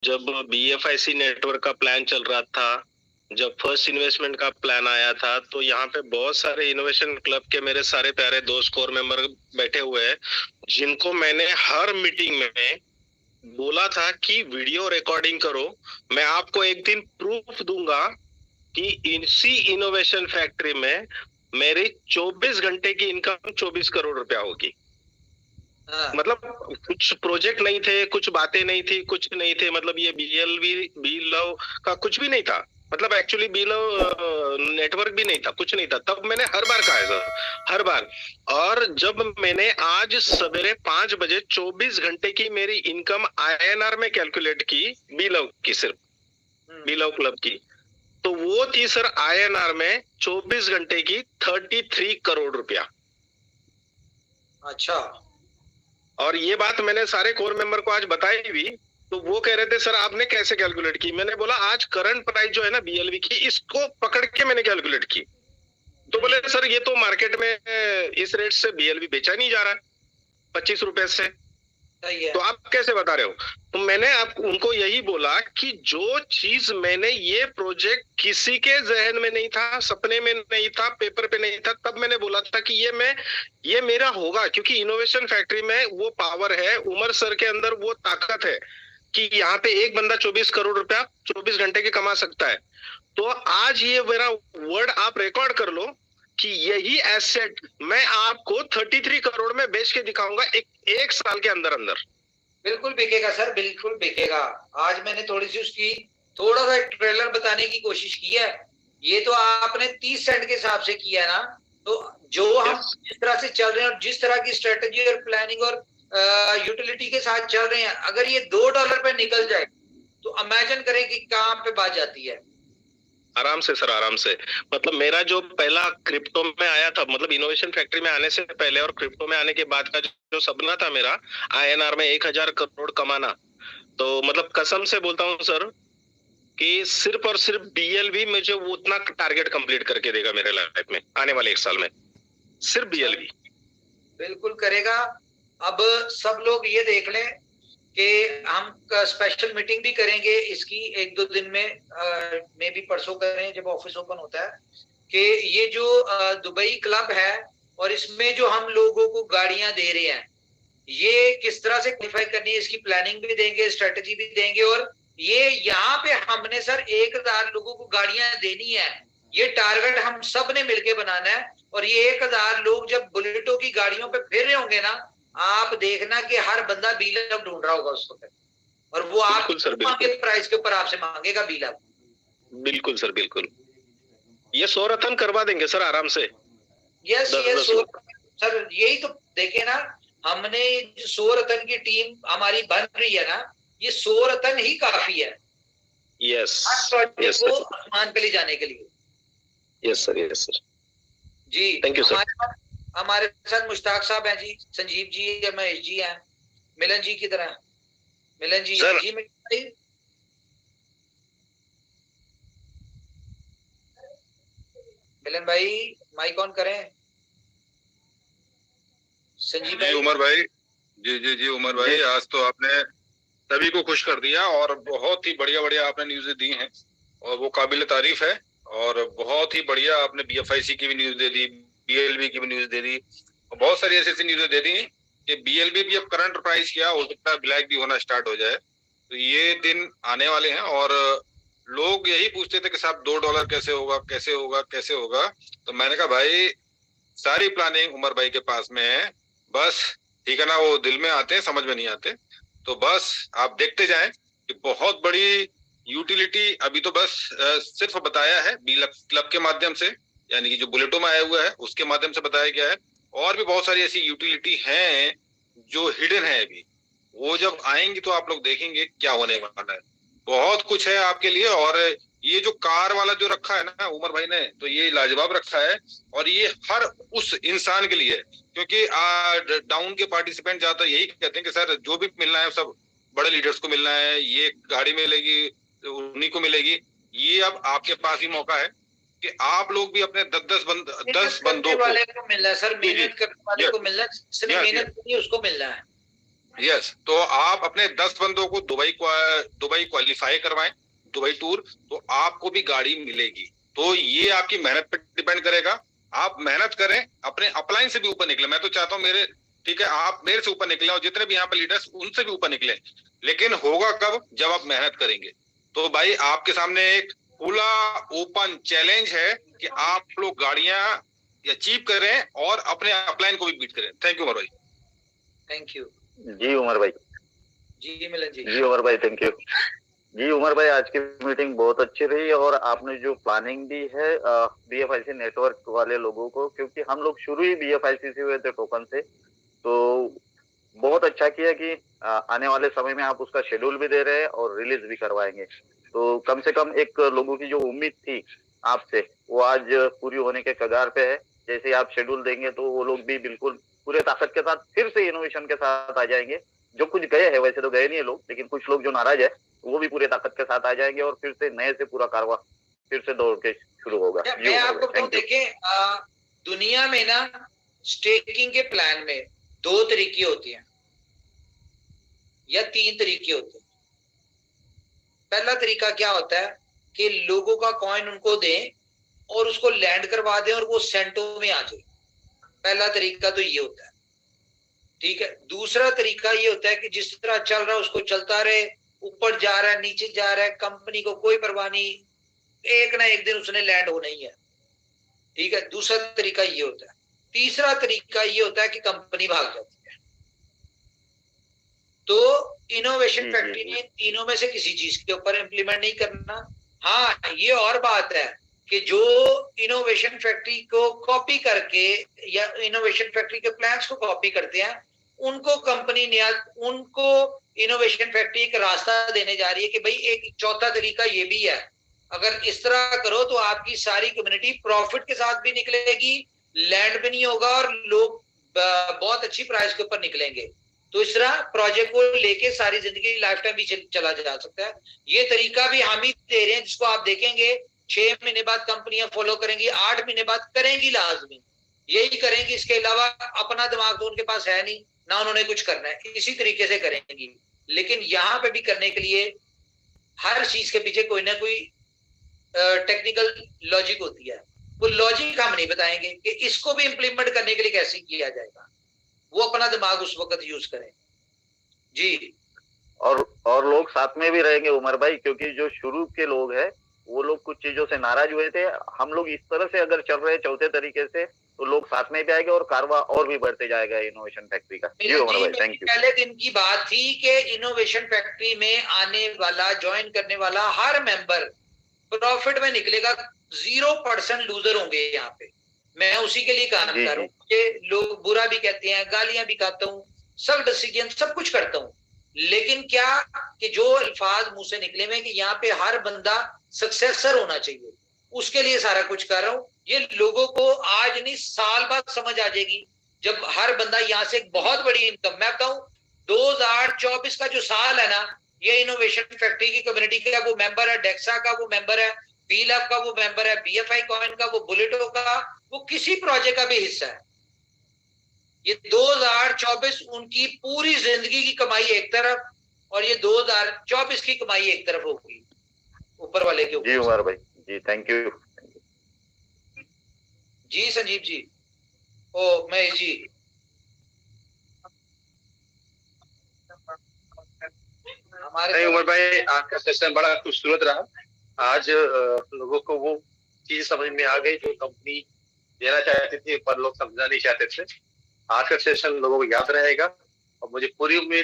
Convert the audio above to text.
जब BFIC network का plan चल रहा था, जब फर्स्ट इन्वेस्टमेंट का प्लान आया था, तो यहाँ पे बहुत सारे इनोवेशन क्लब के मेरे सारे प्यारे दोस्त कोर मेंबर बैठे हुए हैं, जिनको मैंने हर मीटिंग में बोला था कि वीडियो रिकॉर्डिंग करो। मैं आपको एक दिन प्रूफ दूंगा कि इसी इनोवेशन फैक्ट्री में मेरी 24 घंटे की इनकम 24 करोड़ रुपया होगी। मतलब कुछ प्रोजेक्ट नहीं थे, कुछ बातें नहीं थी, कुछ नहीं थे, मतलब ये बी लव का कुछ भी नहीं था, मतलब एक्चुअली बी लव नेटवर्क भी नहीं था, कुछ नहीं था। तब मैंने हर बार कहा है सर, हर बार। और जब मैंने आज सवेरे 5 बजे 24 घंटे की मेरी इनकम INR में कैलकुलेट की, बी लव की, सिर्फ बी लव क्लब की, तो वो थी सर INR में 24 घंटे की 33 करोड़ रुपया। अच्छा। और ये बात मैंने सारे कोर मेंबर को आज बताई भी, तो वो कह रहे थे सर आपने कैसे कैलकुलेट की। मैंने बोला आज करंट प्राइस जो है ना BLV की, इसको पकड़ के मैंने कैलकुलेट की। तो बोले सर ये तो मार्केट में इस रेट से BLV बेचा नहीं जा रहा है, 25 रुपए से, तो आप कैसे बता रहे हो। तो मैंने आप उनको यही बोला कि जो चीज मैंने, ये प्रोजेक्ट किसी के जहन में नहीं था, सपने में नहीं था, पेपर पे नहीं था, तब मैंने बोला था कि ये मेरा होगा, क्योंकि इनोवेशन फैक्ट्री में वो पावर है, उमर सर के अंदर वो ताकत है कि यहाँ पे एक बंदा 24 करोड़ रुपया 24 घंटे के कमा सकता है। तो आज ये मेरा वर्ड आप रिकॉर्ड कर लो कि यही एसेट मैं आपको 33 करोड़ में बेच के दिखाऊंगा एक साल के अंदर अंदर। बिल्कुल बिकेगा सर, बिल्कुल बिकेगा। आज मैंने थोड़ी सी उसकी थोड़ा सा ट्रेलर बताने की कोशिश की है। ये तो आपने 30 सेंट के हिसाब से किया ना, तो जो हम जिस तरह से चल रहे हैं और जिस तरह की स्ट्रेटेजी और प्लानिंग और यूटिलिटी के साथ चल रहे हैं, अगर ये $2 पे निकल जाए तो इमेजिन करें कि कहां पे बात जाती है। आराम से सर, आराम से। मतलब मेरा जो पहला क्रिप्टो में आया था, मतलब इनोवेशन फैक्ट्री में आने से पहले और क्रिप्टो में आने के बाद का जो सपना था मेरा, INR में 1000 करोड़ कमाना, तो मतलब कसम से बोलता हूँ सर कि सिर्फ और सिर्फ BLV मुझे वो उतना टारगेट कंप्लीट करके देगा मेरे लाइफ में आने वाले 1 साल में, सिर्फ BLV। बिल्कुल करेगा। अब सब लोग ये देख लें कि हम स्पेशल मीटिंग भी करेंगे इसकी 1-2 दिन में भी परसों करें जब ऑफिस ओपन होता है, कि ये जो दुबई क्लब है और इसमें जो हम लोगों को गाड़ियां दे रहे हैं, ये किस तरह से क्वालिफाई करनी है, इसकी प्लानिंग भी देंगे, स्ट्रेटेजी भी देंगे। और ये यहाँ पे हमने सर 1000 लोगों को गाड़ियां देनी है, ये टारगेट हम सब ने मिलकर बनाना है। और ये 1000 लोग जब बुलेटों की गाड़ियों पे फिर रहे होंगे ना, आप देखना कि हर बंदा B-लव ढूंढ रहा होगा उस वक्त, और वो आप प्राइस के ऊपर आपसे मांगेगा B-लव। बिल्कुल सर, बिल्कुल। ये 100 रतन करवा देंगे सर आराम से। यस सर, यही तो देखे ना, हमने 100 रतन की टीम हमारी बन रही है ना, ये 100 रतन ही काफी है यस को आसमान पे ले जाने के लिए। यस सर, यस सर जी। Thank you sir. हमारे साथ मुश्ताक साहब हैं जी, संजीव जी है, महेश जी हैं, मिलन जी की तरह। मिलन जी सर, जी मिलन भाई माइक ऑन करें। संजीव भाई। उमर भाई, जी उमर भाई, आज तो आपने सभी को खुश कर दिया और बहुत ही बढ़िया बढ़िया आपने न्यूज़ दी हैं और वो काबिल तारीफ है। और बहुत ही बढ़िया आपने BFIC की भी न्यूज़ दे दी, BLV की भी न्यूज़ दे दी, और बहुत सारी ऐसी न्यूज़ दे दी कि BLV भी अब करंट प्राइस क्या हो सकता है, ब्लैक भी होना स्टार्ट हो जाए। तो ये दिन आने वाले हैं और लोग यही पूछते थे कि साहब $2 कैसे होगा, कैसे होगा, कैसे होगा। तो मैंने कहा भाई सारी प्लानिंग उमर भाई के पास में है, बस ठीक है ना, वो दिल में आते हैं, समझ में नहीं आते। तो बस आप देखते जाएं कि बहुत बड़ी यूटिलिटी अभी तो बस सिर्फ बताया है क्लब के माध्यम से, यानी कि जो बुलेटों में आया हुआ है उसके माध्यम से बताया गया है। और भी बहुत सारी ऐसी यूटिलिटी हैं जो हिडन है अभी, वो जब आएंगी तो आप लोग देखेंगे क्या होने वाला है। बहुत कुछ है आपके लिए। और ये जो कार वाला जो रखा है ना उमर भाई ने, तो ये लाजवाब रखा है और ये हर उस इंसान के लिए है, क्योंकि डाउन के पार्टिसिपेंट ज्यादा यही कहते हैं कि सर जो भी मिलना है सब बड़े लीडर्स को मिलना है, ये गाड़ी मिलेगी उन्हीं को मिलेगी। ये अब आपके पास ही मौका है कि आप लोग भी अपने 10 बंदों वाले को मिलना है सर, मेहनत करने वाले को मिलना है, जिसने मेहनत की उसको मिलना है। यस, तो आप अपने 10 बंदों को दुबई क्वालिफाई करवाएं, दुबई टूर, तो आपको भी गाड़ी मिलेगी। तो ये आपकी मेहनत पे डिपेंड करेगा। आप मेहनत करें, अपने अपलाइन से भी ऊपर निकले। मैं तो चाहता हूँ मेरे, ठीक है, आप मेरे से ऊपर निकले और जितने भी यहाँ पे लीडर्स उनसे भी ऊपर निकले, लेकिन होगा कब? जब आप मेहनत करेंगे। तो भाई आपके सामने एक खुला ओपन चैलेंज है कि आप लोग गाड़ियां अचीव करें और अपने अपलाइन को भी बीट करें। थैंक यू उमर भाई। थैंक यू जी उमर भाई। जी मिलन जी। जी उमर भाई, थैंक यू। जी उमर भाई, आज की मीटिंग बहुत अच्छी रही और आपने जो प्लानिंग दी है बीएफआईसी नेटवर्क वाले लोगों को, क्योंकि हम लोग शुरू ही बीएफआईसी से हुए थे टोकन से, तो बहुत अच्छा किया कि आने वाले समय में आप उसका शेड्यूल भी दे रहे हैं और रिलीज भी करवाएंगे। तो कम से कम एक लोगों की जो उम्मीद थी आपसे, वो आज पूरी होने के कगार पे है। जैसे आप शेड्यूल देंगे तो वो लोग भी बिल्कुल पूरे ताकत के साथ फिर से इनोवेशन के साथ आ जाएंगे। जो कुछ गए हैं, वैसे तो गए नहीं है लोग, लेकिन कुछ लोग जो नाराज है वो भी पूरे ताकत के साथ आ जाएंगे और फिर से नए से पूरा कारवा फिर से दौड़ के शुरू होगा। मैं आपको बताऊं, देखें दुनिया में ना स्टेकिंग के प्लान में 2 तरीके होते हैं या 3 तरीके होते हैं। पहला तरीका क्या होता है कि लोगों का कॉइन उनको दें और उसको लैंड करवा दें और वो सेंटों में आ जाए। पहला तरीका तो ये होता है, ठीक है। दूसरा तरीका ये होता है कि जिस तरह चल रहा है उसको चलता रहे, ऊपर जा रहा है नीचे जा रहा है, कंपनी को कोई परवाह नहीं, एक ना एक दिन उसने लैंड होना ही है, ठीक है। दूसरा तरीका ये होता है। तीसरा तरीका ये होता है कि कंपनी भाग जाती है। तो इनोवेशन फैक्ट्री ने तीनों में से किसी चीज के ऊपर इंप्लीमेंट नहीं करना। हाँ, ये और बात है कि जो इनोवेशन फैक्ट्री को कॉपी करके या इनोवेशन फैक्ट्री के प्लान्स को कॉपी करते हैं, उनको कंपनी ने उनको इनोवेशन फैक्ट्री एक रास्ता देने जा रही है कि भाई एक चौथा तरीका ये भी है, अगर इस तरह करो तो आपकी सारी कम्युनिटी प्रॉफिट के साथ भी निकलेगी, लैंड भी नहीं होगा और लोग बहुत अच्छी प्राइस के ऊपर निकलेंगे। तो इस तरह प्रोजेक्ट को लेके सारी जिंदगी लाइफ टाइम भी चला जा सकता है। ये तरीका भी हम ही दे रहे हैं, जिसको आप देखेंगे 6 महीने बाद कंपनियां फॉलो करेंगी, 8 महीने बाद करेंगी, लाजमी यही करेंगी। इसके अलावा अपना दिमाग तो उनके पास है नहीं ना, उन्होंने कुछ करना है, इसी तरीके से करेंगी। लेकिन यहाँ पे भी करने के लिए हर चीज के पीछे कोई ना कोई टेक्निकल लॉजिक होती है। वो लॉजिक हम नहीं बताएंगे कि इसको भी इंप्लीमेंट करने के लिए कैसे किया जाएगा, वो अपना दिमाग उस वक्त यूज करें। जी, और लोग साथ में भी रहेंगे उमर भाई, क्योंकि जो शुरू के लोग हैं वो लोग कुछ चीजों से नाराज हुए थे। हम लोग इस तरह से अगर चल रहे हैं चौथे तरीके से, तो लोग साथ में भी आएंगे और कारवा और भी बढ़ते जाएगा इनोवेशन फैक्ट्री का। जी उमर भाई, थैंक यू। पहले दिन की बात थी कि इनोवेशन फैक्ट्री में आने वाला, ज्वाइन करने वाला हर मेंबर प्रॉफिट में निकलेगा, 0% लूजर होंगे यहाँ पे। मैं उसी के लिए काम कर रहा हूँ कि लोग बुरा भी कहते हैं, गालियां भी खाता हूँ, सब डिसीजन सब कुछ करता हूँ, लेकिन क्या कि जो अल्फाज मुंह से निकले में कि यहाँ पे हर बंदा सक्सेसर होना चाहिए, उसके लिए सारा कुछ कर रहा हूँ। ये लोगों को आज नहीं साल बाद समझ आ जाएगी, जब हर बंदा यहाँ से एक बहुत बड़ी इनकम, मैं बताऊं 2024 का जो साल है ना, ये इनोवेशन फैक्ट्री की कम्युनिटी का वो मेंबर है, डेक्सा का वो मेंबर है, बीलैब का वो मेंबर है, बीएफआई कॉइन का, वो बुलेटो का, वो किसी प्रोजेक्ट का भी हिस्सा है। ये 2024 उनकी पूरी जिंदगी की कमाई एक तरफ और ये 2024 की कमाई एक तरफ होगी, ऊपर वाले के ऊपर। जी उमर भाई, जी थैंक यू। जी संजीव जी, ओ महेश जी, हमारे उमर भाई आपका सेशन बड़ा खूबसूरत रहा। आज लोगों को वो चीज समझ में आ गई जो कंपनी देना चाहती थी पर लोग समझना नहीं चाहते थे। आज का सेशन लोगों को याद रहेगा और मुझे पूरी उम्मीद है